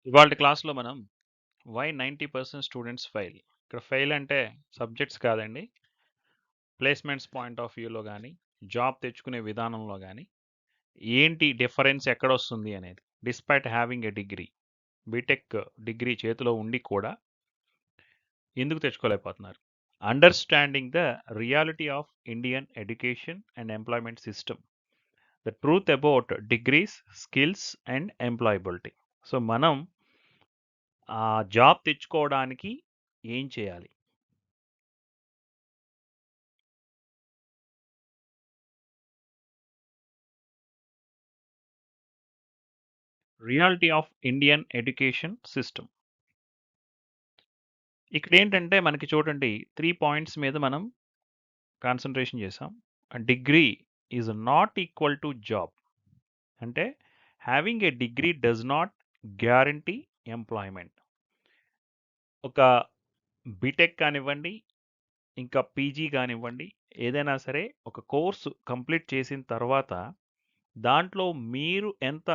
ఇవాల్టి క్లాస్‌లో మనం వై 90% స్టూడెంట్స్ ఫెయిల్. ఇక్కడ ఫెయిల్ అంటే సబ్జెక్ట్స్ కాదండి. ప్లేస్‌మెంట్స్ పాయింట్ ఆఫ్ వ్యూలో గాని, జాబ్ తెచ్చుకునే విధానంలో గాని, ఏంటి డిఫరెన్స్ ఎక్కడొస్తుంది అనేది. Despite having a degree. BTech degree చేతిలో ఉండి కూడా ఎందుకు తెచ్చుకోలేకపోతున్నారు? Understanding the reality of Indian education and employment system. The truth about degrees, skills and employability. So, మనం జాబ్ తెచ్చుకోవడానికి ఏం చేయాలి? Reality of Indian education system. ఇక్కడేంటంటే మనకి చూడండి 3 పాయింట్స్ మీద మనం కాన్సంట్రేషన్ చేసాం. Degree is not equal to job. అంటే having a degree does not guarantee employment. ఒక బీటెక్ కానివ్వండి, ఇంకా పీజీ కానివ్వండి, ఏదైనా సరే ఒక కోర్సు కంప్లీట్ చేసిన తర్వాత దాంట్లో మీరు ఎంత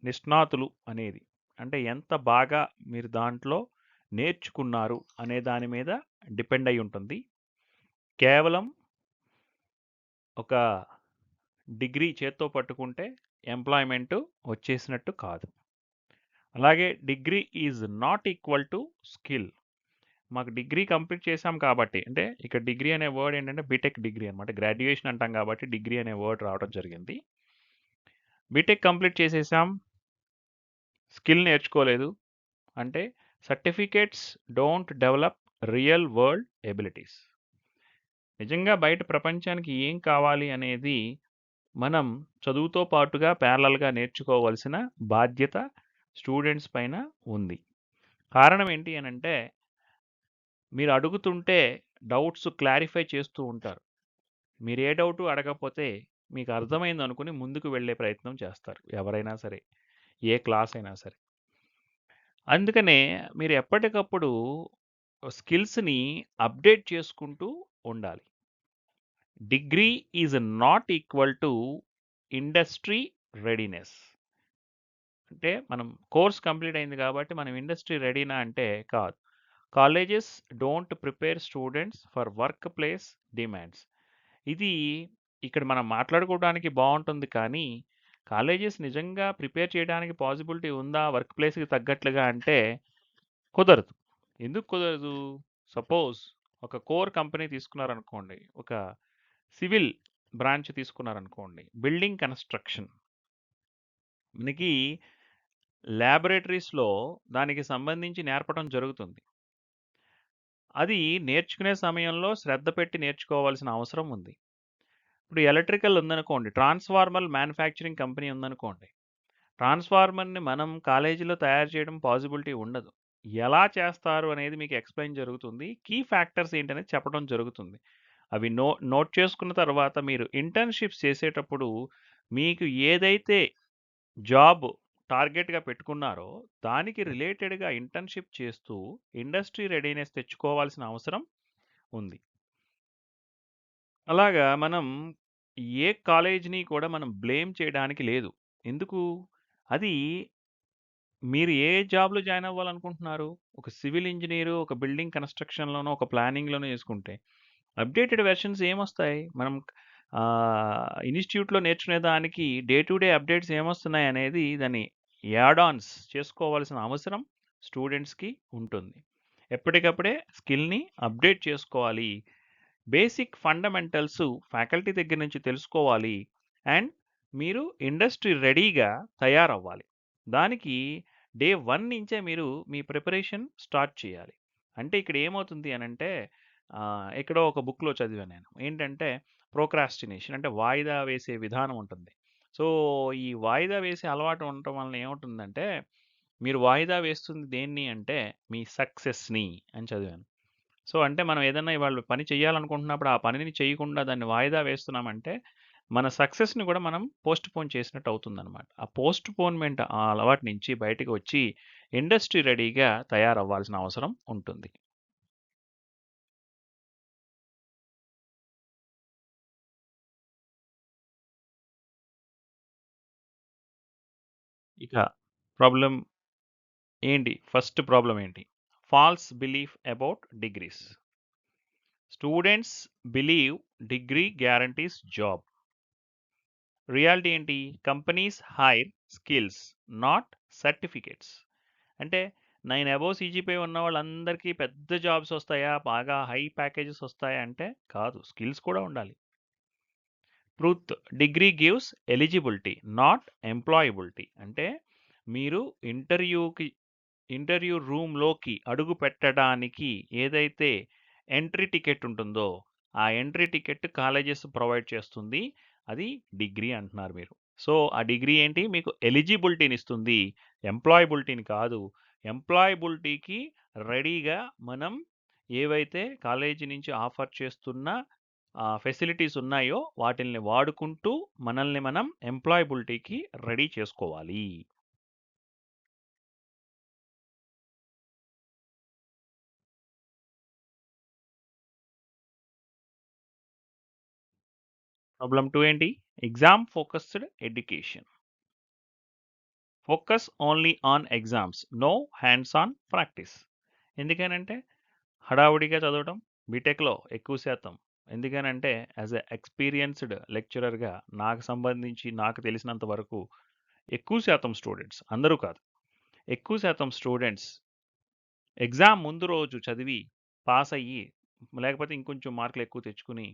నిష్ణాతులు అనేది. అంటే ఎంత బాగా మీరు దాంట్లో నేర్చుకున్నారు అనే దాని మీద డిపెండ్ అయ్యి ఉంటుంది. కేవలం ఒక డిగ్రీ చేత్తో పట్టుకుంటే ఎంప్లాయ్‌మెంట్ వచ్చేసినట్టు కాదు. అలాగే degree is not equal to skill. మాకు డిగ్రీ కంప్లీట్ చేశాం కాబట్టి అంటే ఇక్కడ డిగ్రీ అనే వర్డ్ ఏంటంటే బీటెక్ డిగ్రీ అనమాట. గ్రాడ్యుయేషన్ అంటాం కాబట్టి డిగ్రీ అనే వర్డ్ రావడం జరిగింది. బీటెక్ కంప్లీట్ చేసేసాం. స్కిల్ నేర్చుకోలేదు. అంటే certificates don't develop real world abilities. నిజంగా బయట ప్రపంచానికి ఏం కావాలి అనేది మనం చదువుతో పాటుగా ప్యారలల్‌గా నేర్చుకోవాల్సిన బాధ్యత స్టూడెంట్స్ పైన ఉంది. కారణం ఏంటి అనంటే మీరు అడుగుతుంటే డౌట్స్ క్లారిఫై చేస్తూ ఉంటారు. మీరు ఏ డౌటు అడగకపోతే మీకు అర్థమైందనుకుని ముందుకు వెళ్ళే ప్రయత్నం చేస్తారు ఎవరైనా సరే. ఏ క్లాస్ అయినా సరే. అందుకనే మీరు ఎప్పటికప్పుడు స్కిల్స్‌ని అప్‌డేట్ చేసుకుంటూ ఉండాలి. Degree is not equal to industry readiness. అంటే మనం కోర్స్ కంప్లీట్ అయింది కాబట్టి మనం ఇండస్ట్రీ రెడీనా అంటే కాదు. Colleges don't prepare students for work place demands. ఇది ఇక్కడ మనం మాట్లాడుకోవడానికి బావుంటుంది కానీ, కాలేజెస్ నిజంగా ప్రిపేర్ చేయడానికి పాసిబిలిటీ ఉందా వర్క్ ప్లేస్‌కి తగ్గట్లుగా అంటే కుదరదు. ఎందుకు కుదరదు? సపోజ్ ఒక కోర్ కంపెనీ తీసుకున్నారనుకోండి. ఒక సివిల్ బ్రాంచ్ తీసుకున్నారనుకోండి. Building construction. మనకి లాబొరేటరీస్‌లో దానికి సంబంధించి నేర్పటం జరుగుతుంది. అది నేర్చుకునే సమయంలో శ్రద్ధ పెట్టి నేర్చుకోవాల్సిన అవసరం ఉంది. ఇప్పుడు ఎలక్ట్రికల్ ఉందనుకోండి. ట్రాన్స్‌ఫార్మర్ మ్యానుఫ్యాక్చరింగ్ కంపెనీ ఉందనుకోండి. ట్రాన్స్‌ఫార్మర్‌ని మనం కాలేజీలో తయారు చేయడం పాసిబిలిటీ ఉండదు. ఎలా చేస్తారు అనేది మీకు ఎక్స్‌ప్లెయిన్ జరుగుతుంది. కీ ఫ్యాక్టర్స్ ఏంటనేది చెప్పడం జరుగుతుంది. అవి నోట్ చేసుకున్న తర్వాత మీరు ఇంటర్న్‌షిప్స్ చేసేటప్పుడు మీకు ఏదైతే జాబ్ టార్గెట్‌గా పెట్టుకున్నారో దానికి రిలేటెడ్‌గా ఇంటర్న్‌షిప్ చేస్తూ ఇండస్ట్రీ రెడీనెస్ తెచ్చుకోవాల్సిన అవసరం ఉంది. అలాగా మనం ఏ కాలేజ్‌ని కూడా మనం బ్లేమ్ చేయడానికి లేదు. ఎందుకు? అది మీరు ఏ జాబ్‌లో జాయిన్ అవ్వాలనుకుంటున్నారు? ఒక సివిల్ ఇంజినీరు, ఒక బిల్డింగ్ కన్‌స్ట్రక్షన్‌లోనో, ఒక ప్లానింగ్‌లోనో చేసుకుంటే, అప్‌డేటెడ్ వెర్షన్స్ ఏమొస్తాయి? మనం ఇన్‌స్టిట్యూట్‌లో నేర్చుకునే దానికి డే టు డే అప్‌డేట్స్ ఏమొస్తున్నాయనేది దాన్ని యాడ్ ఆన్స్ చేసుకోవాల్సిన అవసరం స్టూడెంట్స్‌కి ఉంటుంది. ఎప్పటికప్పుడే స్కిల్‌ని అప్‌డేట్ చేసుకోవాలి. బేసిక్ ఫండమెంటల్స్ ఫ్యాకల్టీ దగ్గర నుంచి తెలుసుకోవాలి. అండ్ మీరు ఇండస్ట్రీ రెడీగా తయారవ్వాలి. దానికి డే 1 నుంచే మీరు మీ ప్రిపరేషన్ స్టార్ట్ చేయాలి. అంటే ఇక్కడ ఏమవుతుంది అనంటే ఎక్కడో ఒక బుక్‌లో చదివాను నేను. ఏంటంటే ప్రోక్రాస్టినేషన్ అంటే వాయిదా వేసే విధానం ఉంటుంది. సో, ఈ వాయిదా వేసే అలవాటు ఉండటం వలన ఏమవుతుందంటే, మీరు వాయిదా వేస్తుంది దేన్ని అంటే మీ సక్సెస్‌ని అని చదివాను. సో, అంటే మనం ఏదన్నా ఇవాళ పని చేయాలనుకుంటున్నప్పుడు, ఆ పనిని చేయకుండా దాన్ని వాయిదా వేస్తున్నామంటే, మన సక్సెస్‌ని గూడా మనం పోస్ట్‌పోన్ చేసినట్టు అవుతుందనమాట. ఆ పోస్ట్‌పోన్‌మెంట్ ఆ అలవాటు నుంచి బయటికి వచ్చి, ఇండస్ట్రీ రెడీగా తయారవ్వాల్సిన అవసరం ఉంటుంది. ఇక ప్రాబ్లమ్ ఏంటి? ఫస్ట్ ప్రాబ్లమ్ ఏంటి? False belief about degrees. Students believe degree guarantees job. Reality ఏంటి? Companies hire skills not certificates. అంటే 9 అబోవ్ సీజీపీఏ ఉన్న వాళ్ళందరికీ పెద్ద జాబ్స్ వస్తాయా? బాగా హై ప్యాకేజెస్ వస్తాయా అంటే కాదు. స్కిల్స్ కూడా ఉండాలి. Truth degree gives eligibility not employability. అంటే మీరు ఇంటర్వ్యూ రూమ్‌లోకి అడుగు పెట్టడానికి ఏదైతే ఎంట్రీ టికెట్ ఉంటుందో, ఆ ఎంట్రీ టికెట్ కాలేజెస్ ప్రొవైడ్ చేస్తుంది. అది డిగ్రీ అంటున్నారు మీరు. సో, ఆ డిగ్రీ ఏంటి? మీకు ఎలిజిబిలిటీనిస్తుంది. ఎంప్లాయబిలిటీని కాదు. ఎంప్లాయబిలిటీకి రెడీగా మనం ఏవైతే కాలేజీ నుంచి ఆఫర్ చేస్తున్న ఫెసిలిటీస్ ఉన్నాయో వాటిల్ని వాడుకుంటూ మనల్ని మనం ఎంప్లాయబిలిటీకి రెడీ చేసుకోవాలి. ప్రాబ్లమ్ 2 ఏంటి? Exam focused education. Focus only on exams. No hands on practice. ఎందుకనంటే హడావుడిగా చదవడం బీటెక్‌లో ఎక్కువ శాతం. ఎందుకనంటే యాస్ ఎ ఎక్స్‌పీరియన్స్‌డ్ లెక్చరర్‌గా నాకు సంబంధించి నాకు తెలిసినంత వరకు ఎక్కువ శాతం స్టూడెంట్స్, అందరూ కాదు. ఎక్కువ శాతం స్టూడెంట్స్ ఎగ్జామ్ ముందు రోజు చదివి పాస్ అయ్యి, లేకపోతే ఇంకొంచెం మార్కులు ఎక్కువ తెచ్చుకొని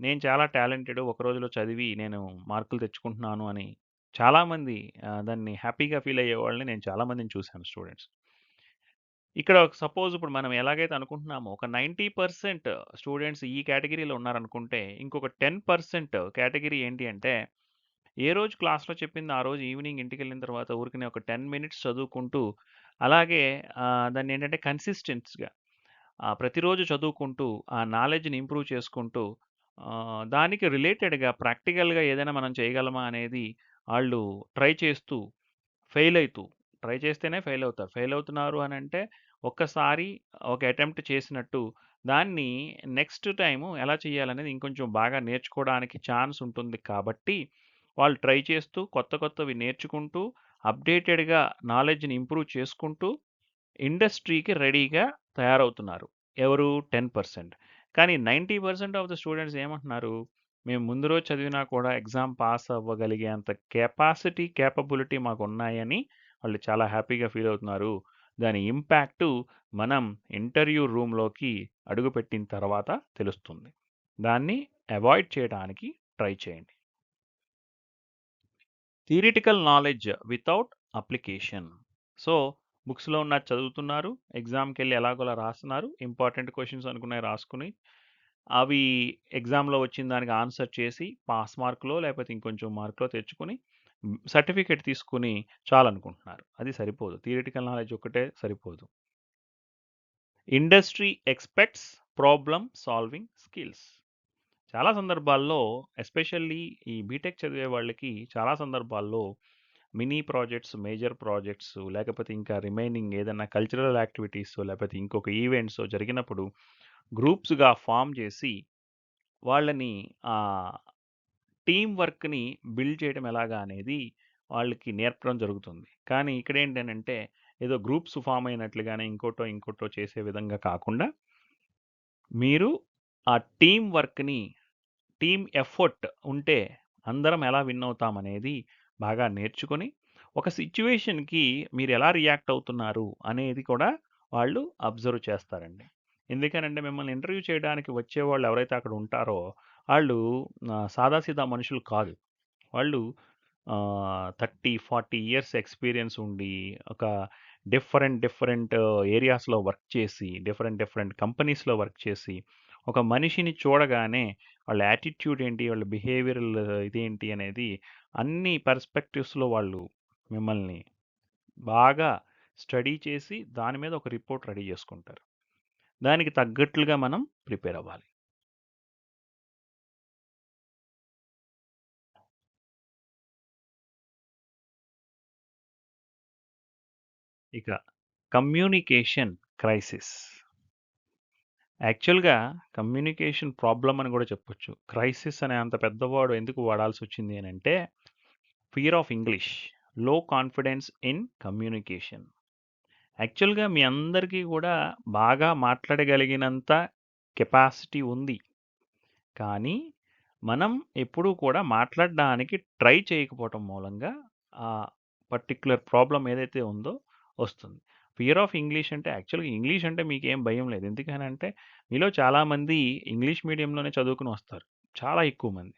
నేను చాలా టాలెంటెడ్. ఒక రోజులో చదివి నేను మార్కులు తెచ్చుకుంటున్నాను అని చాలామంది దాన్ని హ్యాపీగా ఫీల్ అయ్యేవాళ్ళని నేను చాలామందిని చూశాను స్టూడెంట్స్. ఇక్కడ సపోజ్ ఇప్పుడు మనం ఎలాగైతే అనుకుంటున్నామో ఒక 90% స్టూడెంట్స్ ఈ కేటగిరీలో ఉన్నారనుకుంటే, ఇంకొక 10% కేటగిరీ ఏంటి అంటే, ఏ రోజు క్లాస్‌లో చెప్పింది ఆ రోజు ఈవినింగ్ ఇంటికెళ్ళిన తర్వాత ఊరికనే ఒక 10 మినిట్స్ చదువుకుంటూ, అలాగే దాన్నేంటంటే కన్సిస్టెన్స్‌గా ప్రతిరోజు చదువుకుంటూ, ఆ నాలెడ్జ్‌ని ఇంప్రూవ్ చేసుకుంటూ, దానికి రిలేటెడ్‌గా ప్రాక్టికల్‌గా ఏదైనా మనం చేయగలమా అనేది ఆళ్ళు ట్రై చేస్తూ, ఫెయిల్ అయితూ, ట్రై చేస్తేనే ఫెయిల్ అవుతారు. ఫెయిల్ అవుతున్నారు అనంటే, ఒక్కసారి ఒక అటెంప్ట్ చేసినట్టు, దాన్ని నెక్స్ట్ టైము ఎలా చేయాలనేది ఇంకొంచెం బాగా నేర్చుకోవడానికి ఛాన్స్ ఉంటుంది కాబట్టి, వాళ్ళు ట్రై చేస్తూ, కొత్త కొత్తవి నేర్చుకుంటూ, అప్‌డేటెడ్‌గా నాలెడ్జ్‌ని ఇంప్రూవ్ చేసుకుంటూ ఇండస్ట్రీకి రెడీగా తయారవుతున్నారు. ఎవరు? 10%. కానీ 90% ఆఫ్ ద స్టూడెంట్స్ ఏమంటున్నారు? మేము ముందు రోజు చదివినా కూడా ఎగ్జామ్ పాస్ అవ్వగలిగేంత కెపాసిటీ, కేపబిలిటీ మాకున్నాయని వాళ్ళు చాలా హ్యాపీగా ఫీల్ అవుతున్నారు. దాని ఇంపాక్టు మనం ఇంటర్వ్యూ రూమ్‌లోకి అడుగుపెట్టిన తర్వాత తెలుస్తుంది. దాన్ని అవాయిడ్ చేయడానికి ట్రై చేయండి. Theoretical knowledge without application. So, బుక్స్‌లో ఉన్నది చదువుతున్నారు. ఎగ్జామ్‌కెళ్ళి ఎలాగోలా రాస్తున్నారు. ఇంపార్టెంట్ క్వెషన్స్ అనుకున్నయి రాసుకొని, అవి ఎగ్జామ్‌లో వచ్చిన దానికి ఆన్సర్ చేసి, పాస్ మార్కులో లేకపోతే ఇంకొంచెం మార్కులో తెచ్చుకొని, సర్టిఫికేట్ తీసుకొని చాలనుకుంటున్నారు. అది సరిపోదు. థియరిటికల్ నాలెడ్జ్ ఒక్కటే సరిపోదు. Industry expects problem solving skills. చాలా సందర్భాల్లో ఎస్పెషల్లీ ఈ బీటెక్ చదివే వాళ్ళకి చాలా సందర్భాల్లో మినీ ప్రాజెక్ట్స్, మేజర్ ప్రాజెక్ట్స్ లేకపోతే ఇంకా రిమైనింగ్ ఏదన్నా కల్చరల్ యాక్టివిటీస్ లేకపోతే ఇంకొక ఈవెంట్స్ జరిగినప్పుడు గ్రూప్స్‌గా ఫార్మ్ చేసి వాళ్ళని ఆహ్, టీమ్ వర్క్‌ని బిల్డ్ చేయడం ఎలాగా అనేది వాళ్ళకి నేర్పడం జరుగుతుంది. కానీ ఇక్కడేంటనంటే ఏదో గ్రూప్స్ ఫార్మ్ అయినట్లుగానే ఇంకోటో, ఇంకోటో చేసే విధంగా కాకుండా మీరు ఆ టీమ్ వర్క్‌ని టీమ్ ఎఫర్ట్ ఉంటే అందరం ఎలా విన్ అవుతామనేది బాగా నేర్చుకొని, ఒక సిట్యుయేషన్‌కి మీరెలా రియాక్ట్ అవుతున్నారు అనేది కూడా వాళ్ళు అబ్జర్వ్ చేస్తారండి. ఎందుకనంటే మిమ్మల్ని ఇంటర్వ్యూ చేయడానికి వచ్చేవాళ్ళు ఎవరైతే అక్కడ ఉంటారో, ఆళ్ళు సాదాసీదా మనుషులు కాదు. వాళ్ళు 30, 40 ఇయర్స్ ఎక్స్‌పీరియన్స్ ఉండి, ఒక డిఫరెంట్ ఏరియాస్‌లో వర్క్ చేసి, డిఫరెంట్ కంపెనీస్‌లో వర్క్ చేసి, ఒక మనిషిని చూడగానే వాళ్ళ యాటిట్యూడ్ ఏంటి, వాళ్ళ బిహేవియరల్ ఇదేంటి అనేది అన్ని పర్స్పెక్టివ్స్‌లో వాళ్ళు మిమ్మల్ని బాగా స్టడీ చేసి, దాని మీద ఒక రిపోర్ట్ రెడీ చేసుకుంటారు. దానికి తగ్గట్లుగా మనం ప్రిపేర్ అవ్వాలి. ఇక కమ్యూనికేషన్ క్రైసిస్. యాక్చువల్‌గా కమ్యూనికేషన్ ప్రాబ్లమ్ అని గూడా చెప్పొచ్చు. క్రైసిస్ అనే అంత పెద్ద వర్డ్ ఎందుకు వాడాల్సొచ్చింది అనంటే, ఫియర్ ఆఫ్ ఇంగ్లీష్. లో కాన్ఫిడెన్స్ ఇన్ కమ్యూనికేషన్. యాక్చువల్‌గా మీ అందరికీ కూడా బాగా మాట్లాడగలిగినంత కెపాసిటీ ఉంది. కానీ మనం ఎప్పుడూ కూడా మాట్లాడడానికి ట్రై చేయకపోవటం మూలంగా ఆ పర్టిక్యులర్ ప్రాబ్లమ్ ఏదైతే ఉందో వస్తుంది. ఫియర్ ఆఫ్ ఇంగ్లీష్ అంటే యాక్చువల్‌గా ఇంగ్లీష్ అంటే మీకేం భయం లేదు. ఎందుకనంటే మీలో చాలామంది ఇంగ్లీష్ మీడియంలోనే చదువుకొని వస్తారు. చాలా ఎక్కువ మంది.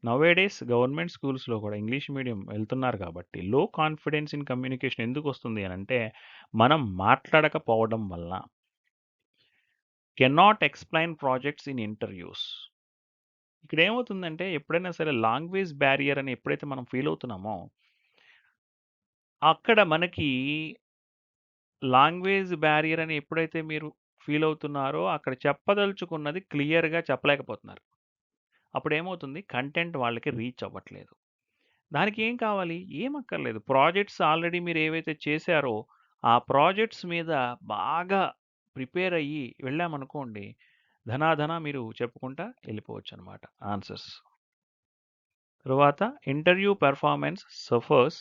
నౌఏడేస్ గవర్నమెంట్ స్కూల్స్‌లో కూడా ఇంగ్లీష్ మీడియం వెళ్తున్నారు కాబట్టి లో కాన్ఫిడెన్స్ ఇన్ కమ్యూనికేషన్ ఎందుకొస్తుంది అనంటే మనం మాట్లాడకపోవడం వల్ల. Cannot explain projects in interviews. ఇక్కడేమవుతుందంటే ఎప్పుడైనా సరే లాంగ్వేజ్ బ్యారియర్ అని ఎప్పుడైతే మనం ఫీల్ అవుతున్నామో, అక్కడ మనకి లాంగ్వేజ్ బ్యారియర్ అని ఎప్పుడైతే మీరు ఫీల్ అవుతున్నారో, అక్కడ చెప్పదలుచుకున్నది క్లియర్‌గా చెప్పలేకపోతున్నారు. అప్పుడేమవుతుంది కంటెంట్ వాళ్ళకి రీచ్ అవ్వట్లేదు. దానికి ఏం కావాలి? ఏం అక్కర్లేదు. ప్రాజెక్ట్స్ ఆల్రెడీ మీరు ఏవైతే చేశారో, ఆ ప్రాజెక్ట్స్ మీద బాగా ప్రిపేర్ అయ్యి వెళ్ళామనుకోండి, ధనాధన మీరు చెప్పుకుంటా ఎళ్ళిపోవచ్చనమాట ఆన్సర్స్. తరువాత interview performance suffers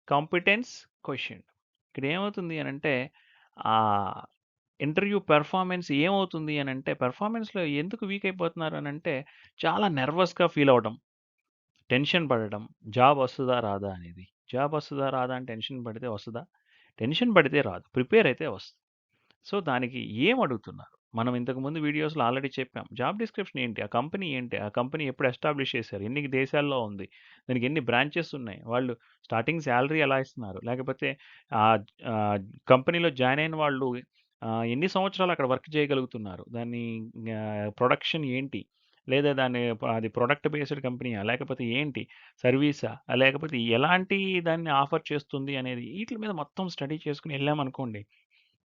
competence question. ఇక్కడేమవుతుంది అనంటే, ఆహ్, ఇంటర్వ్యూ పెర్ఫార్మన్స్ ఏమవుతుంది అనంటే, పెర్ఫార్మన్స్‌లో ఎందుకు వీక్ అయిపోతున్నారు అనంటే, చాలా నెర్వస్‌గా ఫీల్ అవ్వడం, టెన్షన్ పడడం, జాబ్ వస్తదా? రాదా? అనేది. జాబ్ వస్తదా? రాదా? అని టెన్షన్ పడితే వస్తదా? టెన్షన్ పడితే రాదు. ప్రిపేర్ అయితే వస్తది. సో, దానికి ఏం అడుగుతున్నారు? మనం ఇంతకుముందు వీడియోస్‌లో ఆల్రెడీ చెప్పాం. జాబ్ డిస్క్రిప్షన్ ఏంటి? ఆ కంపెనీ ఏంటి? ఆ కంపెనీ ఎప్పుడు ఎస్టాబ్లిష్ చేశారు? ఎన్ని దేశాల్లో ఉంది? దానికి ఎన్ని బ్రాంచెస్ ఉన్నాయి? వాళ్ళు స్టార్టింగ్ సాలరీ ఎలా ఇస్తున్నారు? లేకపోతే ఆహ్, ఆహ్, కంపెనీలో జాయిన్ అయిన వాళ్ళు ఎన్ని సంవత్సరాలు అక్కడ వర్క్ చేయగలుగుతున్నారు? దాన్ని ప్రొడక్షన్ ఏంటి? లేదా అది ప్రొడక్ట్ బేస్డ్ కంపెనీయా? లేకపోతే ఏంటి? సర్వీసా? లేకపోతే ఎలాంటి దాన్ని ఆఫర్ చేస్తుంది అనేది ఈట్లి మీద మొత్తం స్టడీ చేసుకొని ఎళ్ళామనుకోండి,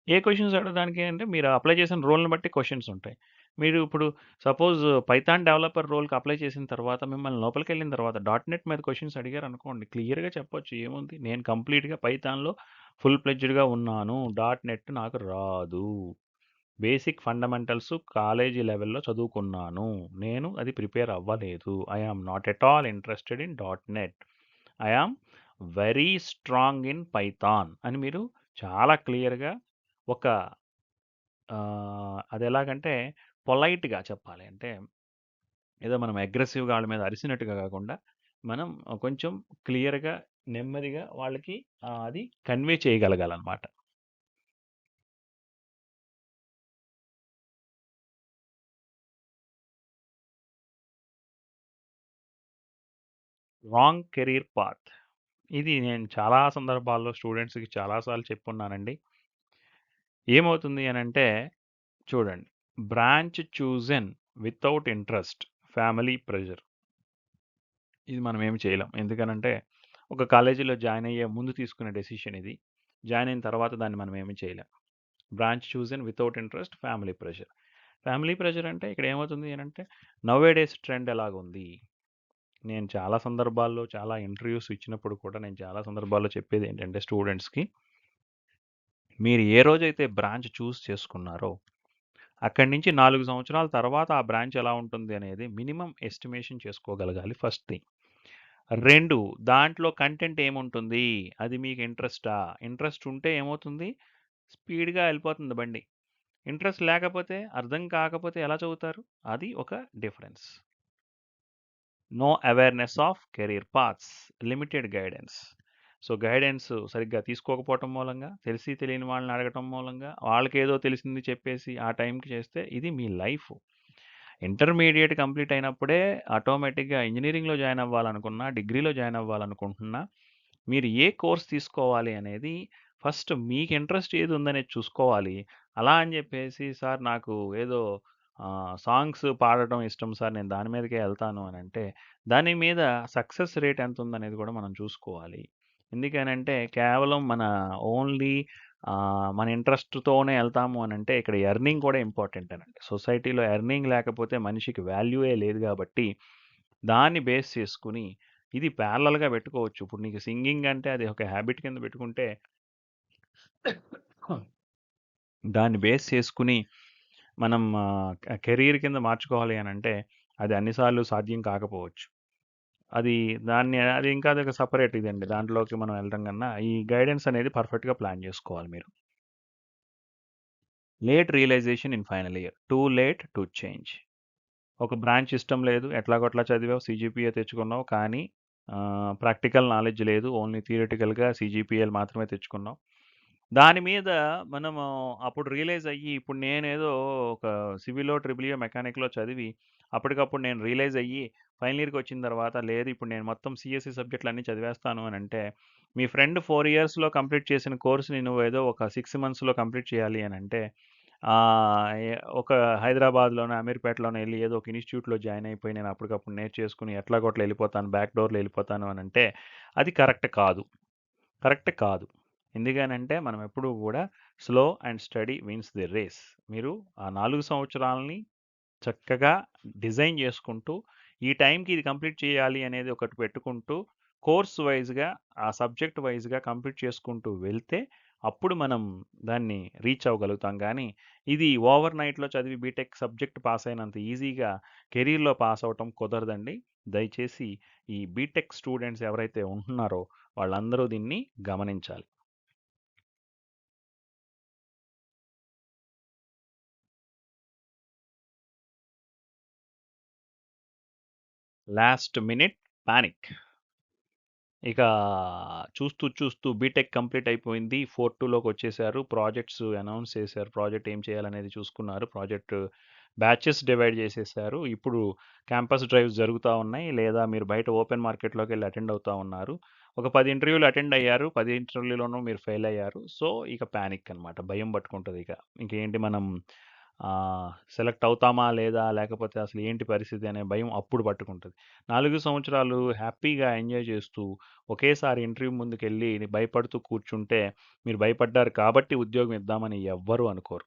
ఏ క్వెషన్స్ అడగడానికి అంటే మీరు అప్లై చేసిన రోల్‌ని బట్టి క్వెషన్స్ ఉంటాయి. మీరు ఇప్పుడు సపోజ్ పైథాన్ డెవలపర్ రోల్‌కి అప్లై చేసిన తర్వాత మిమ్మల్ని లోపలికెళ్ళిన తర్వాత డాట్ నెట్ మీద క్వెషన్స్ అడిగారనుకోండి, క్లియర్‌గా చెప్పొచ్చు. ఏముంది నేను కంప్లీట్‌గా పైథాన్‌లో ఫుల్ ఫ్లెడ్జ్డ్‌గా ఉన్నాను. డాట్ నెట్ నాకు రాదు. బేసిక్ ఫండమెంటల్స్ కాలేజీ లెవెల్‌లో చదువుకున్నాను. నేను అది ప్రిపేర్ అవ్వలేదు. I am not at all interested in dot net. I am very strong in Python అని మీరు చాలా క్లియర్‌గా ఒక అదెలాగంటే పొలైట్‌గా చెప్పాలి. అంటే ఏదో మనం అగ్రెసివ్‌గా ఆళ్ళ మీద అరిసినట్టుగా గాకుండా, మనం కొంచెం క్లియర్‌గా, నెమ్మదిగా వాళ్ళకి అది కన్వే చేయగలగాలనమాట. Wrong career path. ఇది నేను చాలా సందర్భాల్లో స్టూడెంట్స్‌కి చాలా సార్లు చెప్పున్నానండి. ఏమవుతుంది అనంటే చూడండి. Branch chosen without interest, family pressure. ఇది మనం ఏమి చేయలేం. ఎందుకనంటే, ఒక కాలేజీలో జాయిన్ అయ్యే ముందు తీసుకునే డెసిషన్ ఇది. జాయిన్ అయిన తర్వాత దాన్ని మనం ఏమి చేయలేం. Branch chosen without interest, family pressure. Family pressure అంటే ఇక్కడ ఏమవుతుంది అనంటే, నౌ-ఏ-డేస్ ట్రెండ్ ఎలాగుంది? నేను చాలా సందర్భాల్లో, చాలా ఇంటర్వ్యూస్ ఇచ్చినప్పుడు కూడా నేను చాలా సందర్భాల్లో చెప్పేదేంటంటే స్టూడెంట్స్‌కి, మీరు ఏ రోజైతే బ్రాంచ్ చూజ్ చేసుకున్నారో, అక్కడి నుంచి 4 సంవత్సరాల తర్వాత ఆ బ్రాంచ్ ఎలా ఉంటుంది అనేది మినిమమ్ ఎస్టిమేషన్ చేసుకోగలగాలి ఫస్ట్ థింగ్. 2 దాంట్లో కంటెంట్ ఏముంటుంది? అది మీకు ఇంట్రెస్టా? ఇంట్రెస్ట్ ఉంటే ఏమవుతుంది? స్పీడ్‌గా ఎళ్ళిపోతుంది బండి. ఇంట్రెస్ట్ లేకపోతే, అర్థం కాకపోతే ఎలా చదువుతారు? అది ఒక difference. No awareness of career paths, limited guidance. So, guidance సరిగ్గా తీసుకోకపోవటం మూలంగా, తెలిసి తెలియని వాళ్ళని అడగటం మూలంగా, వాళ్ళకేదో తెలిసింది చెప్పేసి ఆ టైంకి చేస్తే ఇది మీ లైఫ్. ఇంటర్మీడియేట్ కంప్లీట్ అయినప్పుడే ఆటోమేటిక్‌గా ఇంజినీరింగ్‌లో జాయిన్ అవ్వాలనుకున్నా, డిగ్రీలో జాయిన్ అవ్వాలనుకుంటున్నా, మీరు ఏ కోర్స్ తీసుకోవాలి అనేది ఫస్ట్ మీకు ఇంట్రెస్ట్ ఏది ఉందనేది చూసుకోవాలి. అలా అని చెప్పేసి సార్ నాకు ఏదో సాంగ్స్ పాడటం ఇష్టం సార్ నేను దాని మీదకే ఎళ్తాను అనంటే, దాని మీద సక్సెస్ రేట్ ఎంతుందనేది కూడా మనం చూసుకోవాలి. ఎందుకనంటే కేవలం మన ఓన్లీ మన ఇంట్రెస్ట్‌తోనే ఎళ్తాము అనంటే ఇక్కడ ఎర్నింగ్ కూడా ఇంపార్టెంట్ అనండి. సొసైటీలో ఎర్నింగ్ లేకపోతే మనిషికి వాల్యూయే లేదు గాబట్టి, దాన్ని బేస్ చేసుకొని ఇది ప్యారలల్‌గా పెట్టుకోవచ్చు. ఇప్పుడు నీకు సింగింగ్ అంటే అది ఒక హాబిట్ కింద పెట్టుకుంటే దాన్ని బేస్ చేసుకొని మనం కెరీర్ కింద మార్చుకోవాలి అనంటే అది అన్ని సార్లు సాధ్యం కాకపోవచ్చు. అది అది ఇంకా అదొక సెపరేట్ ఇదండి. దాంట్లోకి మనం వెళ్ళడం కన్నా ఈ గైడెన్స్ అనేది పర్ఫెక్ట్‌గా ప్లాన్ చేసుకోవాలి మీరు. Late realisation in final year. Too late to change. ఒక బ్రాంచ్ ఇష్టం లేదు. ఎట్లాగొట్లా చదివావు. సీజీపీఏ తెచ్చుకున్నావు. కానీ ప్రాక్టికల్ నాలెడ్జ్ లేదు. ఓన్లీ థియరిటికల్‌గా సీజీపీఏలు మాత్రమే తెచ్చుకున్నావు. దాని మీద మనము అప్పుడు రియలైజ్ అయ్యి, ఇప్పుడు నేనేదో ఒక సివిలో, ట్రిపుల్ ఈఓ, మెకానిక్‌లో చదివి, అప్పటికప్పుడు నేను రియలైజ్ అయ్యి, ఫైనల్ ఇయర్‌కొచ్చిన తర్వాత, లేదు ఇప్పుడు నేను మొత్తం సీఎస్ఈ సబ్జెక్టులన్నీ చదివేస్తాను అనంటే, మీ ఫ్రెండ్ 4 ఇయర్స్‌లో కంప్లీట్ చేసిన కోర్స్‌ని నువ్వేదో ఒక 6 మంత్స్‌లో కంప్లీట్ చేయాలి అనంటే, ఒక హైదరాబాద్‌లోనో, అమీర్పేటలోనో ఎళ్లి ఏదో ఒక ఇన్‌స్టిట్యూట్‌లో జాయిన్ అయిపోయి, నేను అప్పటికప్పుడు నేర్చేసుకొని ఎట్లాగొట్లా ఎళ్ళిపోతాను, బ్యాక్ డోర్‌లో ఎళ్ళిపోతాను అనంటే, అది కరెక్ట్ కాదు. కరెక్ట్ కాదు. ఎందుకనంటే మనం ఎప్పుడూ గూడా slow and steady wins the race. మీరు ఆ 4 సంవత్సరాలని చక్కగా డిజైన్ చేసుకుంటూ, ఈ టైంకి ఇది కంప్లీట్ చేయాలి అనేది ఒకటి పెట్టుకుంటూ, కోర్స్ వైస్‌గా, ఆ సబ్జెక్ట్ వైస్‌గా కంప్లీట్ చేసుకుంటూ వెళ్తే, అప్పుడు మనం దాన్ని రీచ్ అవ్వగలుగుతాం గానీ, ఇది ఓవర్ నైట్‌లో చదివి బీటెక్ సబ్జెక్ట్ పాస్ అయినంత ఈజీగా కెరీర్‌లో పాస్ అవ్వటం కుదరదండి. దయచేసి ఈ బీటెక్ స్టూడెంట్స్ ఎవరైతే ఉంటున్నారో వాళ్ళందరూ దీన్ని గమనించాలి. Last minute panic. ఇక చూస్తూ, చూస్తూ బీటెక్ కంప్లీట్ అయిపోయింది. 4-2లోకొచ్చేసారు. ప్రాజెక్ట్స్ అనౌన్స్ చేశారు. ప్రాజెక్ట్ ఏం చేయాలనేది చూసుకున్నారు. ప్రాజెక్ట్ బ్యాచెస్ డివైడ్ చేసేసారు. ఇప్పుడు క్యాంపస్ డ్రైవ్స్ జరుగుతా ఉన్నాయి. లేదా మీరు బయట ఓపెన్ మార్కెట్‌లోకెళ్ళి అటెండ్ అవుతా ఉన్నారు. ఒక 10 ఇంటర్వ్యూలు అటెండ్ అయ్యారు. 10 ఇంటర్వ్యూలోనూ మీరు ఫెయిల్ అయ్యారు. సో, ఇక పానిక్ అనమాట. భయం పట్టుకుంటదిక. ఇంకేంటి మనం సెలెక్ట్ అవుతామా లేదా? లేకపోతే అసలు ఏంటి పరిస్థితి అనే భయం అప్పుడు పట్టుకుంటది. 4 సంవత్సరాలు హ్యాపీగా ఎంజాయ్ చేస్తూ, ఒకేసారి ఇంటర్వ్యూ ముందుకెళ్ళి భయపడుతూ కూర్చుంటే, మీరు భయపడ్డారు కాబట్టి ఉద్యోగం ఇద్దామని ఎవ్వరు అనుకోరు.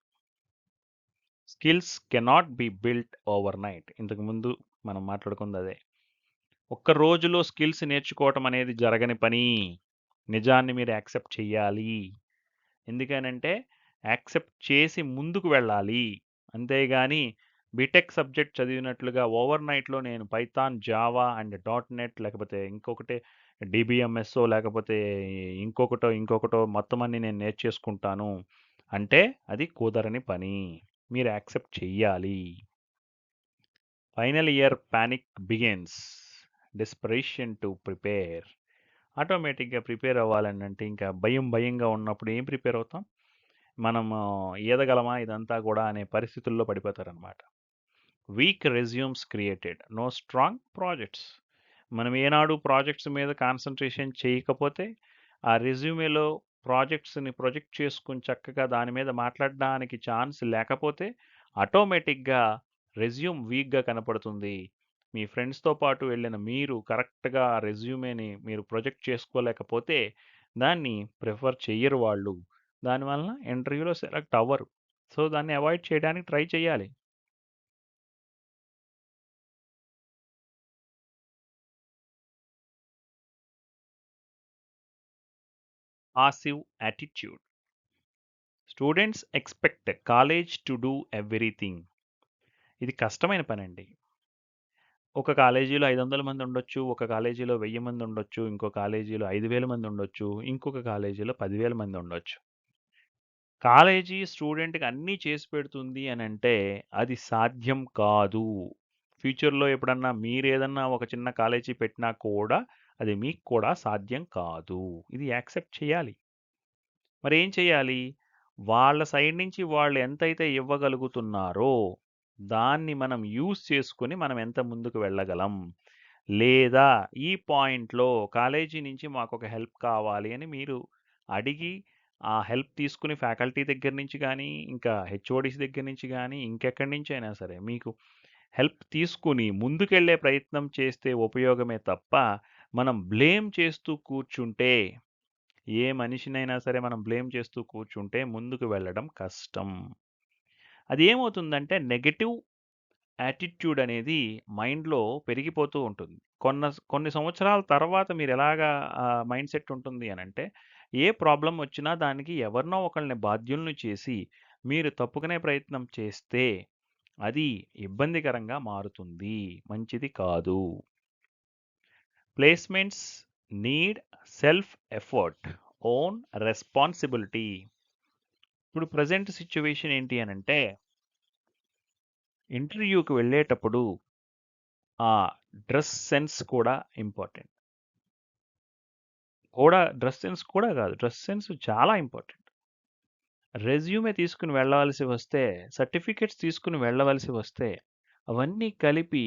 Skills cannot be built overnight. ఇంతకుముందు మనం మాట్లాడుకుందదే. ఒక్క రోజులో స్కిల్స్ నేర్చుకోవటం అనేది జరగని పని. నిజాన్ని మీరు యాక్సెప్ట్ చెయ్యాలి. ఎందుకనంటే, యాక్సెప్ట్ చేసి ముందుకు వెళ్ళాలి. అంతేగాని బీటెక్ సబ్జెక్ట్ చదివినట్లుగా ఓవర్ నైట్‌లో నేను Python, Java and dot net లేకపోతే ఇంకొకటి డీబీఎంఎస్సో లేకపోతే ఇంకొకటో మొత్తం అన్నీ నేను నేర్చేసుకుంటాను అంటే అది కుదరని పని. మీరు యాక్సెప్ట్ చెయ్యాలి. Final year panic begins. Desperation to prepare. ఆటోమేటిక్‌గా ప్రిపేర్ అవ్వాలనంటే ఇంకా భయంగా ఉన్నప్పుడు ఏం ప్రిపేర్ అవుతాం? మనము ఈదగలమా ఇదంతా గూడా అనే పరిస్థితుల్లో పడిపోతారనమాట. Weak resumes created. No strong projects. మనం ఏనాడు ప్రాజెక్ట్స్ మీద కాన్సంట్రేషన్ చేయకపోతే, ఆ రెజ్యూమేలో ప్రాజెక్ట్స్‌ని ప్రొజెక్ట్ చేసుకొని చక్కగా దాని మీద మాట్లాడడానికి ఛాన్స్ లేకపోతే, ఆటోమేటిక్‌గా రెజ్యూమ్ వీక్‌గా కనపడుతుంది. మీ ఫ్రెండ్స్‌తో పాటు వెళ్ళిన మీరు కరెక్ట్‌గా ఆ రెజ్యూమేని మీరు ప్రొజెక్ట్ చేసుకోలేకపోతే, దాన్ని ప్రిఫర్ చెయ్యరు వాళ్ళు. దానివలన ఇంటర్వ్యూలో సెలెక్ట్ అవ్వరు. సో, దాన్ని అవాయిడ్ చేయడానికి ట్రై చేయాలి. Passive attitude. Students expect college to do everything. ఇది కష్టమైన పనండి. ఒక కాలేజీలో 500 మంది ఉండొచ్చు. ఒక కాలేజీలో 1000 మంది ఉండొచ్చు. ఇంకో కాలేజీలో 5000 మంది ఉండొచ్చు. ఇంకొక కాలేజీలో 10,000 మంది ఉండొచ్చు. కాలేజీ స్టూడెంట్‌కి అన్నీ చేసి పెడుతుంది అనంటే అది సాధ్యం కాదు. ఫ్యూచర్‌లో ఎప్పుడన్నా మీరేదన్నా ఒక చిన్న కాలేజీ పెట్టినా కూడా అది మీకు కూడా సాధ్యం కాదు. ఇది యాక్సెప్ట్ చేయాలి. మరేం చేయాలి? వాళ్ళ సైడ్ నుంచి వాళ్ళు ఎంతైతే ఇవ్వగలుగుతున్నారో, దాన్ని మనం యూజ్ చేసుకొని మనం ఎంత ముందుకు వెళ్ళగలం. లేదా ఈ పాయింట్‌లో కాలేజీ నుంచి మాకొక హెల్ప్ కావాలి అని మీరు అడిగి, ఆ హెల్ప్ తీసుకొని ఫ్యాకల్టీ దగ్గర నుంచి గానీ, ఇంకా హెచ్ఓడీస్ దగ్గర నుంచి గానీ, ఇంకెక్కడి నుంచైనా సరే మీకు హెల్ప్ తీసుకొని ముందుకెళ్ళే ప్రయత్నం చేస్తే ఉపయోగమే తప్ప, మనం బ్లేమ్ చేస్తూ కూర్చుంటే ఏ మనిషినైనా సరే మనం బ్లేమ్ చేస్తూ కూర్చుంటే ముందుకు వెళ్ళడం కష్టం. అది ఏమవుతుందంటే నెగెటివ్ యాటిట్యూడ్ అనేది మైండ్‌లో పెరిగిపోతూ ఉంటుంది. కొన్ని సంవత్సరాల తర్వాత మీరెలాగా మైండ్ సెట్ ఉంటుంది అనంటే, ఏ ప్రాబ్లమ్ వచ్చినా దానికి ఎవరినో ఒకళ్ళని బాధ్యుల్ని చేసి, మీరు తప్పుకునే ప్రయత్నం చేస్తే, అది ఇబ్బందికరంగా మారుతుంది. మంచిది కాదు. Placements need self effort, own responsibility. ఇప్పుడు ప్రజెంట్ సిచ్యువేషన్ ఏంటి అని అంటే, ఇంటర్వ్యూకి వెళ్ళేటప్పుడు ఆ డ్రెస్ సెన్స్ కూడా ఇంపార్టెంట్. డ్రెస్ సెన్స్ కూడా కాదు, డ్రెస్ సెన్స్ చాలా ఇంపార్టెంట్. రెజ్యూమే తీసుకుని వెళ్ళవలసి వస్తే, సర్టిఫికెట్స్ తీసుకుని వెళ్ళవలసి వస్తే, అవన్నీ కలిపి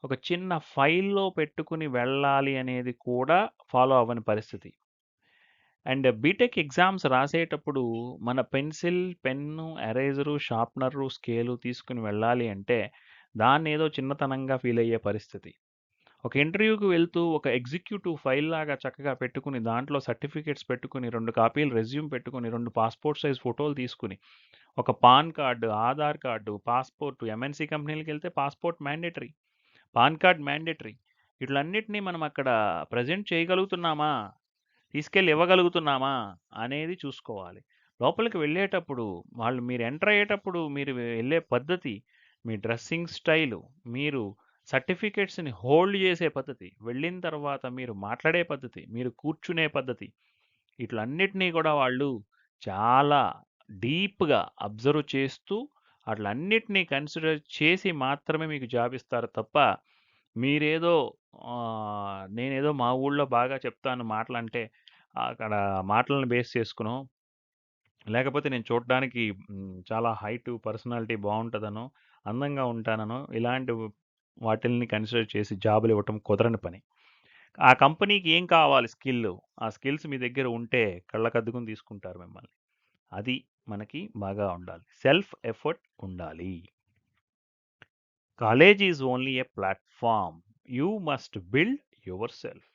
ఒక చిన్న ఫైల్‌లో పెట్టుకుని వెళ్ళాలి అనేది కూడా ఫాలో అవ్వని పరిస్థితి. అండ్ బీటెక్ ఎగ్జామ్స్ రాసేటప్పుడు మన pencil, pen, eraser, sharpener, scale తీసుకుని వెళ్ళాలి అంటే, దాన్నేదో చిన్నతనంగా ఫీల్ అయ్యే పరిస్థితి. ఒక ఇంటర్వ్యూకి వెళ్తూ ఒక ఎగ్జిక్యూటివ్ ఫైల్ లాగా చక్కగా పెట్టుకుని, దాంట్లో సర్టిఫికేట్స్ పెట్టుకుని, 2 కాపీలు రెజ్యూమ్ పెట్టుకుని, 2 పాస్‌పోర్ట్ సైజ్ ఫోటోలు తీసుకుని, ఒక PAN card, Aadhaar card, passport, MNC కంపెనీలకెళ్తే passport mandatory, PAN card mandatory. వీటిలన్నిటిని మనం అక్కడ ప్రెజెంట్ చేయగలుగుతున్నామా? తీసుకెళ్ళి ఇవ్వగలుగుతున్నామా? అనేది చూసుకోవాలి. లోపలికి వెళ్ళేటప్పుడు మీరు ఎంటర్ అయ్యేటప్పుడు మీరు వెళ్ళే పద్ధతి, మీ డ్రెస్సింగ్ స్టైలు, మీరు సర్టిఫికేట్స్‌ని హోల్డ్ చేసే పద్ధతి, వెళ్ళిన తర్వాత మీరు మాట్లాడే పద్ధతి, మీరు కూర్చునే పద్ధతి, వీటిలన్నిటిని కూడా వాళ్ళు చాలా డీప్‌గా అబ్జర్వ్ చేస్తూ, ఆటిలన్నిటిని కన్సిడర్ చేసి మాత్రమే మీకు జాబ్ ఇస్తారు తప్ప, మీరేదో నేనేదో మా ఊళ్ళో బాగా చెప్తాను మాటలంటే, అక్కడ మాటలను బేస్ చేసుకునో, లేకపోతే నేను చూడడానికి చాలా హైటు, పర్సనాలిటీ బావుంటదనో, అందంగా ఉంటాననో, ఇలాంటి వాటిల్ని కన్సిడర్ చేసి జాబులివ్వటం కుదరని పని. ఆ కంపెనీకి ఏం కావాలి స్కిల్లు, ఆ స్కిల్స్ మీ దగ్గర ఉంటే కళ్ళకద్దుకుని తీసుకుంటారు మిమ్మల్ని. అది మనకి బాగా ఉండాలి. సెల్ఫ్ ఎఫర్ట్ ఉండాలి. College is only a platform. You must build yourself.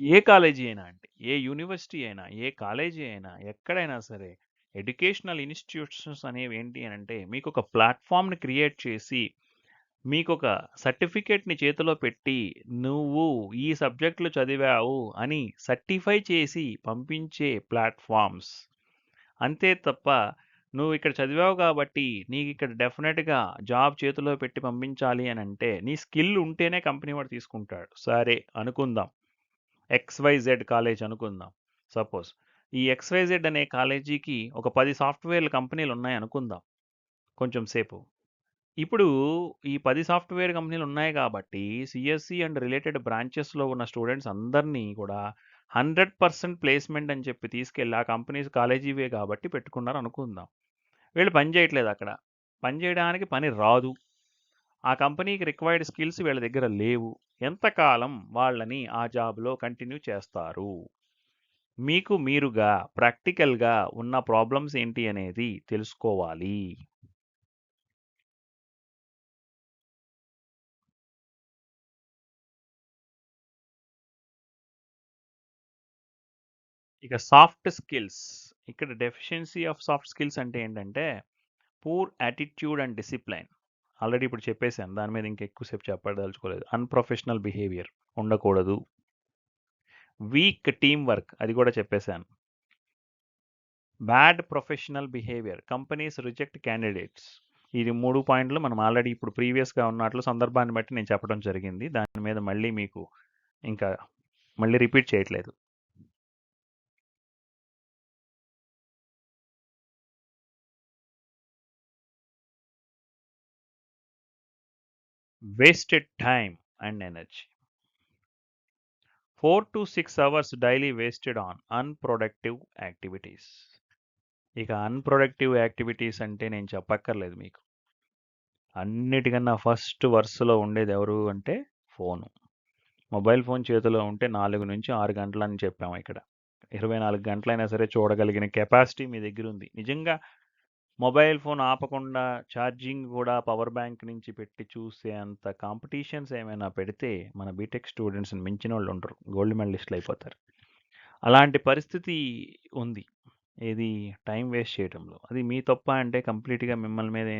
A college అయినా అండి, ఏ యూనివర్సిటీ అయినా, ఏ కాలేజీ అయినా, ఎక్కడైనా సరే, ఎడ్యుకేషనల్ ఇన్‌స్టిట్యూషన్స్ అనేవేంటి అనంటే, మీకొక ప్లాట్‌ఫార్మ్‌ని క్రియేట్ చేసి, మీకొక సర్టిఫికేట్‌ని చేతిలో పెట్టి, నువ్వు ఈ సబ్జెక్ట్‌లు చదివావు అని సర్టిఫై చేసి పంపించే ప్లాట్‌ఫార్మ్స్. అంతే తప్ప, నువ్వు ఇక్కడ చదివావు కాబట్టి, నీకిక్కడ డెఫినెట్‌గా జాబ్ చేతిలో పెట్టి పంపించాలి అనంటే, నీ స్కిల్ ఉంటేనే కంపెనీ వాడు తీసుకుంటాడు. సరే అనుకుందాం. ఎక్స్‌వైజెడ్ కాలేజ్ అనుకుందాం సపోజ్. ఈ ఎక్స్‌వైజెడ్ అనే కాలేజీకి ఒక 10 సాఫ్ట్‌వేర్‌ల కంపెనీలున్నాయనుకుందాం కొంచెం సేపు. ఇప్పుడు ఈ 10 సాఫ్ట్‌వేర్ కంపెనీలున్నాయి కాబట్టి, సీఎస్‌సి అండ్ రిలేటెడ్ బ్రాంచెస్‌లో ఉన్న స్టూడెంట్స్ అందరినీ కూడా 100% ప్లేస్‌మెంట్ అని చెప్పి తీసుకెళ్ళి, ఆ కంపెనీస్ కాలేజీవే కాబట్టి పెట్టుకున్నారనుకుందాం. వీళ్ళు పని చేయట్లేదక్కడ. పని చేయడానికి పని రాదు. ఆ కంపెనీకి రిక్వైర్డ్ స్కిల్స్ వీళ్ళ దగ్గర లేవు. ఎంతకాలం వాళ్ళని ఆ జాబ్‌లో కంటిన్యూ చేస్తారు? మీకు మీరుగా ప్రాక్టికల్‌గా ఉన్న ప్రాబ్లమ్స్ ఏంటి అనేది తెలుసుకోవాలి. ఇక సాఫ్ట్ స్కిల్స్. ఇక్కడ డెఫిషియన్సీ ఆఫ్ సాఫ్ట్ స్కిల్స్ అంటే ఏంటంటే, poor attitude and discipline. Already ఇప్పుడు చెప్పేసాను. దాని మీద ఇంకా ఎక్కువ సేపు చెప్పదలుచుకోలేదు. అన్‌ప్రొఫెషనల్ బిహేవియర్ ఉండకూడదు. వీక్ టీమ్ వర్క్ అది కూడా చెప్పేసాను. Bad professional behaviour, companies reject candidates. ఇది 3 పాయింట్లు మనం ఆల్రెడీ ఇప్పుడు ప్రీవియస్‌గా ఉన్నట్లు సందర్భాన్ని బట్టి నేను చెప్పడం జరిగింది. దాని మీద మళ్ళీ మీకు ఇంకా మళ్ళీ రిపీట్ చేయట్లేదు. Wasted time and energy. 4 to 6 hours daily wasted on unproductive activities. ఇక అన్‌ప్రొడక్టివ్ యాక్టివిటీస్ అంటే నేను చెప్పక్కర్లేదు మీకు. అన్నిటికన్నా ఫస్ట్ వరుసలో ఉండేది ఎవరు అంటే ఫోను. మొబైల్ ఫోన్ చేతిలో ఉంటే 4-6 గంటలని చెప్పాము ఇక్కడ. 24 గంటలైనా సరే చూడగలిగిన కెపాసిటీ మీ దగ్గరుంది. నిజంగా మొబైల్ ఫోన్ ఆపకుండా ఛార్జింగ్ కూడా పవర్ బ్యాంక్ నుంచి పెట్టి చూసే అంత కాంపిటీషన్స్ ఏమైనా పెడితే మన బీటెక్ స్టూడెంట్స్‌ని మించినోళ్ళు ఉండరు. గోల్డ్ మెడలిస్టులు అయిపోతారు. అలాంటి పరిస్థితి ఉంది. ఏది టైం వేస్ట్ చేయటంలో. అది మీ తప్పా అంటే కంప్లీట్‌గా మిమ్మల్ని మీదే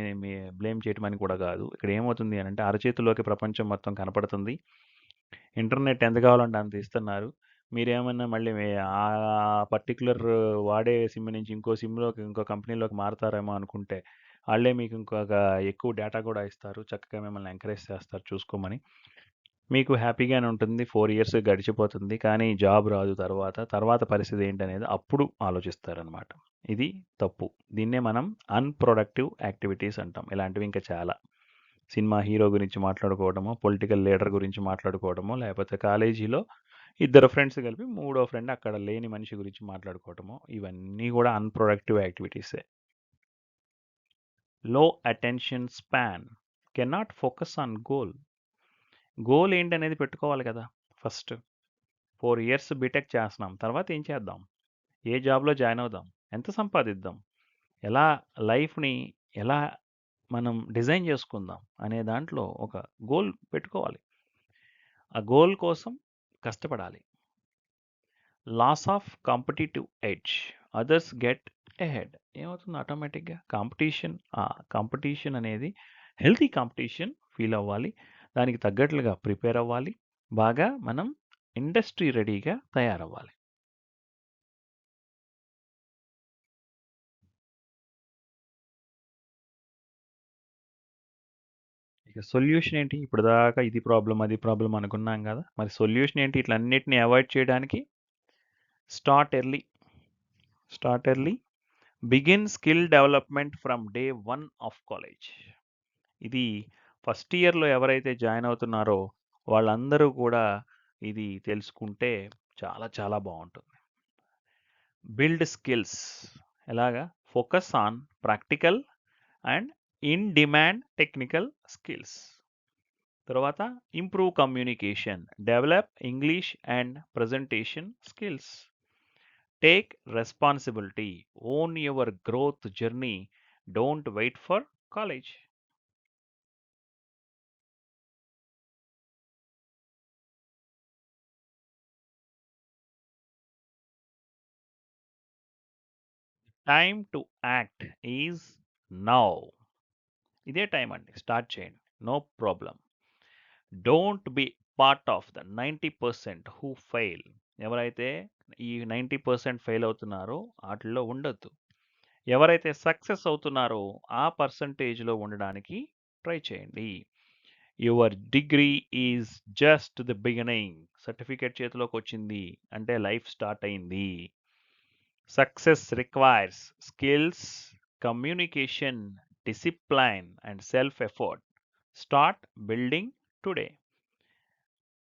బ్లేమ్ చేయటం అని కూడా కాదు. ఇక్కడ ఏమవుతుంది అనంటే అరచేతిలోకి ప్రపంచం మొత్తం కనపడుతుంది. ఇంటర్నెట్ ఎంత కావాలంటే అంత ఇస్తున్నారు. మీరేమన్నా మళ్ళీ పర్టిక్యులర్ వాడే సిమ్ నుంచి ఇంకో సిమ్‌లోకి ఇంకో కంపెనీలోకి మారతారేమో అనుకుంటే, ఆళ్ళే మీకు ఇంకొక ఎక్కువ డేటా కూడా ఇస్తారు. చక్కగా మిమ్మల్ని ఎంకరేజ్ చేస్తారు చూసుకోమని. మీకు హ్యాపీగానే ఉంటుంది. 4 ఇయర్స్ గడిచిపోతుంది. కానీ జాబ్ రాదు తర్వాత. తర్వాత పరిస్థితి ఏంటనేది అప్పుడు ఆలోచిస్తారనమాట. ఇది తప్పు. దీన్నే మనం అన్‌ప్రొడక్టివ్ యాక్టివిటీస్ అంటాం. ఇలాంటివి ఇంకా చాలా. సినిమా హీరో గురించి మాట్లాడుకోవడమో, పొలిటికల్ లీడర్ గురించి మాట్లాడుకోవడమో, లేకపోతే కాలేజీలో ఇద్దరు ఫ్రెండ్స్ కలిపి మూడో ఫ్రెండ్ అక్కడ లేని మనిషి గురించి మాట్లాడుకోవటమో, ఇవన్నీ కూడా అన్‌ప్రొడక్టివ్ యాక్టివిటీసే. లో attention span. Cannot focus on goal. Goal ఏంటనేది పెట్టుకోవాలి కదా ఫస్ట్. 4 ఇయర్స్ బీటెక్ చేస్తున్నాం. తర్వాత ఏం చేద్దాం? ఏ జాబ్‌లో జాయిన్ అవుదాం? ఎంత సంపాదిద్దాం? ఎలా లైఫ్‌ని ఎలా మనం డిజైన్ చేసుకుందాం అనే దాంట్లో ఒక గోల్ పెట్టుకోవాలి. ఆ గోల్ కోసం కష్టపడాలి. Loss of competitive edge. Others get ahead. ఏమవుతుంది ఆటోమేటిక్‌గా కాంపిటీషన్ అనేది హెల్తీ కాంపిటీషన్ ఫీల్ అవ్వాలి. దానికి తగ్గట్లుగా ప్రిపేర్ అవ్వాలి. బాగా మనం ఇండస్ట్రీ రెడీగా తయారవ్వాలి. ఇక సొల్యూషన్ ఏంటి? ఇప్పటిదాకా ఇది ప్రాబ్లమ్, అది ప్రాబ్లమ్ అనుకున్నాం గదా! మరి సొల్యూషన్ ఏంటి ఇట్లన్నిటిని అవాయిడ్ చేయడానికి? Start early. Start early. Begin skill development from day 1 of college. ఇది ఫస్ట్ ఇయర్‌లో ఎవరైతే జాయిన్ అవుతున్నారో వాళ్ళందరూ కూడా ఇది తెలుసుకుంటే చాలా చాలా బావుంటుంది. Build skills. ఎలాగా? Focus on practical and in demand technical skills. తర్వాత improve communication. Develop English and presentation skills. Take responsibility. Own your growth journey. Don't wait for college. Time to act is now. ఇదే time అండి. Start చేయండి. No problem. Don't be part of the 90% who fail. ఎవరైతే ఈ 90% fail అవుతున్నారో ఆటిల్లో ఉండొద్దు. ఎవరైతే success అవుతున్నారో ఆ పర్సంటేజ్‌లో ఉండడానికి ట్రై చేయండి. Your degree is just the beginning. Certificate చేతిలోకొచ్చింది అంటే లైఫ్ స్టార్ట్ అయింది. Success requires skills, communication, discipline and self effort. Start building today.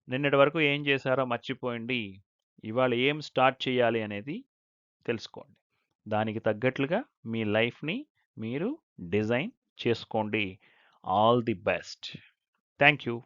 నిన్నటి వరకు ఏం చేశారో మర్చిపోయిండి. ఇవాళ ఏం స్టార్ట్ చేయాలి అనేది తెలుసుకోండి. దానికి తగ్గట్లుగా మీ లైఫ్‌ని మీరు డిజైన్ చేసుకోండి. All the best. Thank you.